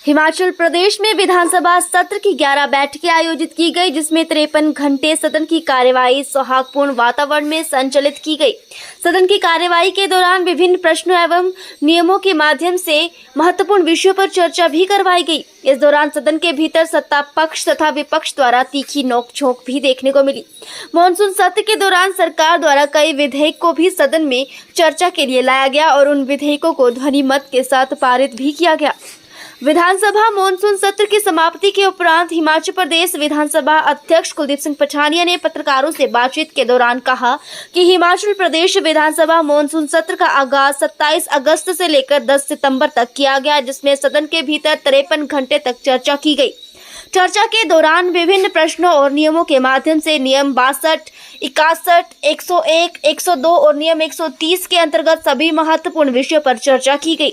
हिमाचल प्रदेश में विधानसभा सत्र की 11 बैठकें आयोजित की गई, जिसमें 53 घंटे सदन की कार्यवाही सौहार्दपूर्ण वातावरण में संचालित की गई। सदन की कार्यवाही के दौरान विभिन्न प्रश्नों एवं नियमों के माध्यम से महत्वपूर्ण विषयों पर चर्चा भी करवाई गई। इस दौरान सदन के भीतर सत्ता पक्ष तथा विपक्ष द्वारा तीखी नोकझोंक भी देखने को मिली। मॉनसून सत्र के दौरान सरकार द्वारा कई विधेयक को भी सदन में चर्चा के लिए लाया गया और उन विधेयकों को ध्वनि मत के साथ पारित भी किया गया। विधानसभा मॉनसून सत्र की समाप्ति के उपरांत हिमाचल प्रदेश विधानसभा अध्यक्ष कुलदीप सिंह पठानिया ने पत्रकारों से बातचीत के दौरान कहा कि हिमाचल प्रदेश विधानसभा मॉनसून सत्र का आगाज 27 अगस्त से लेकर 10 सितंबर तक किया गया, जिसमें सदन के भीतर 53 घंटे तक चर्चा की गई। चर्चा के दौरान विभिन्न प्रश्नों और नियमों के माध्यम से नियम 62, 61, 101, 102 और नियम 130 के अंतर्गत सभी महत्वपूर्ण विषयों पर चर्चा की गई।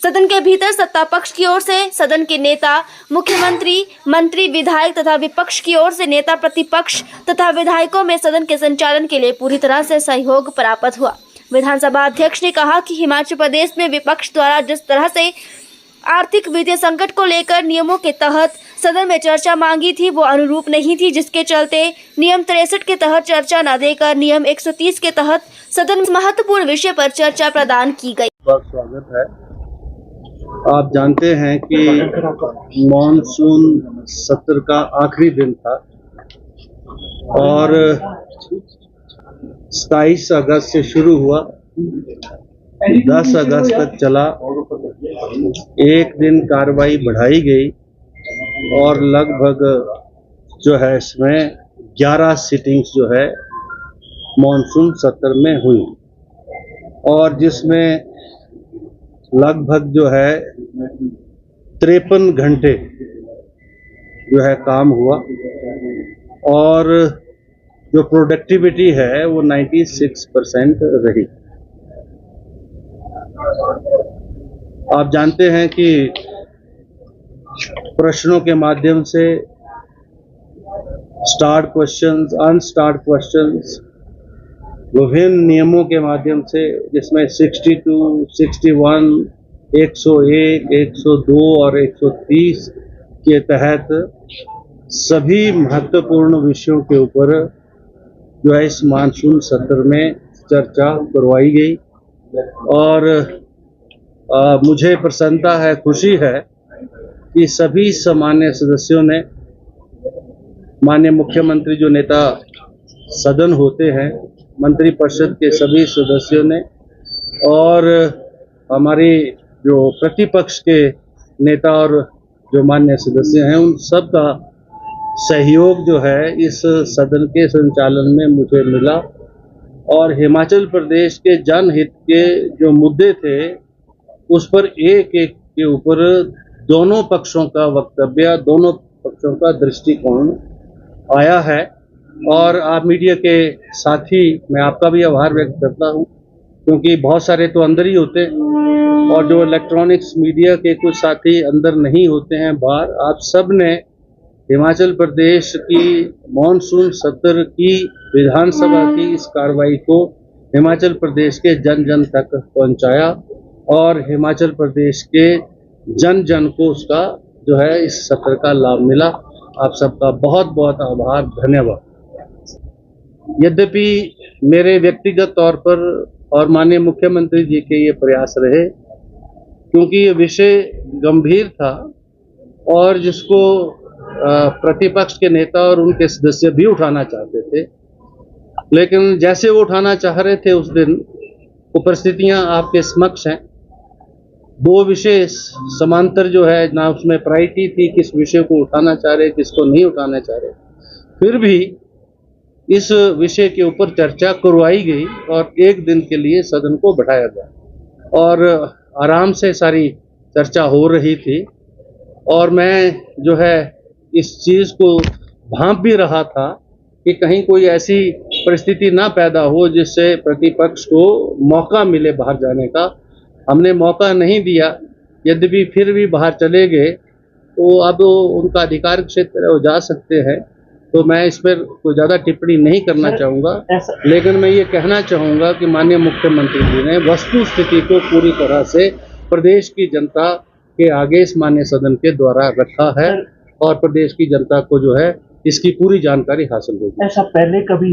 सदन के भीतर सत्ता पक्ष की ओर से सदन के नेता, मुख्यमंत्री, मंत्री, विधायक तथा विपक्ष की ओर से नेता प्रतिपक्ष तथा विधायकों में सदन के संचालन के लिए पूरी तरह से सहयोग प्राप्त हुआ। विधानसभा अध्यक्ष ने कहा कि हिमाचल प्रदेश में विपक्ष द्वारा जिस तरह से आर्थिक वित्तीय संकट को लेकर नियमों के तहत सदन में चर्चा मांगी थी, वो अनुरूप नहीं थी, जिसके चलते नियम 63 के तहत चर्चा न देकर नियम 130 के तहत सदन में महत्वपूर्ण विषय पर चर्चा प्रदान की गई। स्वागत है। आप जानते हैं कि मॉनसून सत्र का आखिरी दिन था और 27 अगस्त से शुरू हुआ, 10 अगस्त तक चला। एक दिन कार्रवाई बढ़ाई गई और लगभग जो है इसमें 11 सिटिंग्स जो है मॉनसून सत्र में हुई और जिसमें लगभग जो है 53 घंटे जो है काम हुआ और जो प्रोडक्टिविटी है वो 96% रही। आप जानते हैं कि प्रश्नों के माध्यम से स्टार्ट क्वेश्चंस, अनस्टार्ट क्वेश्चंस, विभिन्न नियमों के माध्यम से जिसमें 62, 61, 101, 102 और 130 के तहत सभी महत्वपूर्ण विषयों के ऊपर जो है इस मानसून सत्र में चर्चा करवाई गई और मुझे प्रसन्नता है, खुशी है कि सभी सामान्य सदस्यों ने, माननीय मुख्यमंत्री जो नेता सदन होते हैं, मंत्रिपरिषद के सभी सदस्यों ने और हमारी जो प्रतिपक्ष के नेता और जो माननीय सदस्य हैं, उन सब का सहयोग जो है इस सदन के संचालन में मुझे मिला और हिमाचल प्रदेश के जनहित के जो मुद्दे थे उस पर एक एक के ऊपर दोनों पक्षों का वक्तव्य, दोनों पक्षों का दृष्टिकोण आया है और आप मीडिया के साथी, मैं आपका भी आभार व्यक्त करता हूं क्योंकि बहुत सारे तो अंदर ही होते हैं और जो इलेक्ट्रॉनिक्स मीडिया के कुछ साथी अंदर नहीं होते हैं, बाहर। आप सब ने हिमाचल प्रदेश की मॉनसून सत्र की विधानसभा की इस कार्रवाई को हिमाचल प्रदेश के जन जन तक पहुंचाया और हिमाचल प्रदेश के जन जन को उसका जो है इस सत्र का लाभ मिला। आप सबका बहुत बहुत आभार, धन्यवाद। यद्यपि मेरे व्यक्तिगत तौर पर और माननीय मुख्यमंत्री जी के ये प्रयास रहे क्योंकि ये विषय गंभीर था और जिसको प्रतिपक्ष के नेता और उनके सदस्य भी उठाना चाहते थे, लेकिन जैसे वो उठाना चाह रहे थे उस दिन वो परिस्थितियां आपके समक्ष हैं। दो विषय समांतर जो है ना, उसमें प्रायोरिटी थी किस विषय को उठाना चाह रहे, किसको नहीं उठाना चाह रहे, फिर भी इस विषय के ऊपर चर्चा करवाई गई और एक दिन के लिए सदन को बैठाया गया और आराम से सारी चर्चा हो रही थी और मैं जो है इस चीज़ को भांप भी रहा था कि कहीं कोई ऐसी परिस्थिति ना पैदा हो जिससे प्रतिपक्ष को मौका मिले बाहर जाने का। हमने मौका नहीं दिया, यद्यपि फिर भी बाहर चले गए तो अब उनका अधिकार क्षेत्र है, वो जा सकते हैं, तो मैं इस पर कोई ज़्यादा टिप्पणी नहीं करना चाहूँगा। लेकिन मैं ये कहना चाहूँगा कि माननीय मुख्यमंत्री जी ने वस्तु स्थिति को पूरी तरह से प्रदेश की जनता के आगे इस माननीय सदन के द्वारा रखा है और प्रदेश की जनता को जो है इसकी पूरी जानकारी हासिल होगी। ऐसा पहले कभी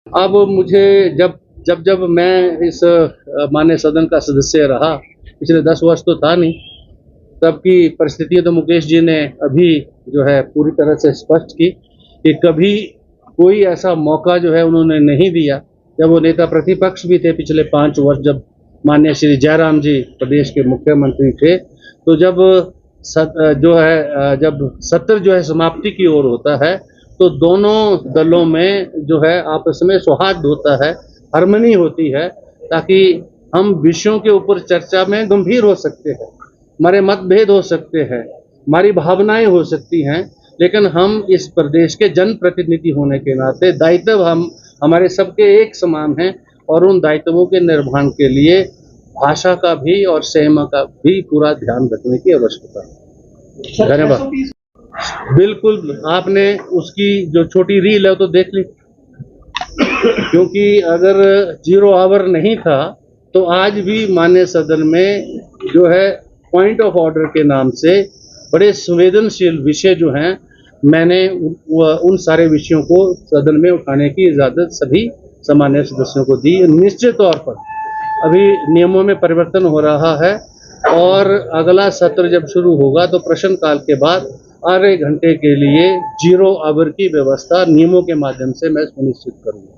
अब मुझे जब मैं इस माननीय सदन का सदस्य रहा, पिछले 10 वर्ष तो था नहीं, तब की परिस्थितियां तो मुकेश जी ने अभी जो है पूरी तरह से स्पष्ट की कि कभी कोई ऐसा मौका जो है उन्होंने नहीं दिया। जब वो नेता प्रतिपक्ष भी थे पिछले 5 वर्ष, जब माननीय श्री जयराम जी प्रदेश के मुख्यमंत्री थे, तो जब सत्र जो है समाप्ति की ओर होता है तो दोनों दलों में जो है आपस में सौहार्द होता है, हार्मनी होती है, ताकि हम विषयों के ऊपर चर्चा में गंभीर हो सकते हैं, हमारे मतभेद हो सकते हैं, हमारी भावनाएं हो सकती हैं, लेकिन हम इस प्रदेश के जनप्रतिनिधि होने के नाते दायित्व हमारे सबके एक समान हैं और उन दायित्वों के निर्वहन के लिए भाषा का भी और संयम का भी पूरा ध्यान रखने की आवश्यकता है। धन्यवाद। बिल्कुल, आपने उसकी जो छोटी रील है तो देख ली, क्योंकि अगर 0 आवर नहीं था तो आज भी माननीय सदन में जो है पॉइंट ऑफ ऑर्डर के नाम से बड़े संवेदनशील विषय जो हैं, मैंने उन सारे विषयों को सदन में उठाने की इजाज़त सभी सामान्य सदस्यों को दी। निश्चित तौर पर अभी नियमों में परिवर्तन हो रहा है और अगला सत्र जब शुरू होगा तो प्रश्नकाल के बाद आधे घंटे के लिए 0 आवर की व्यवस्था नियमों के माध्यम से मैं सुनिश्चित करूंगा।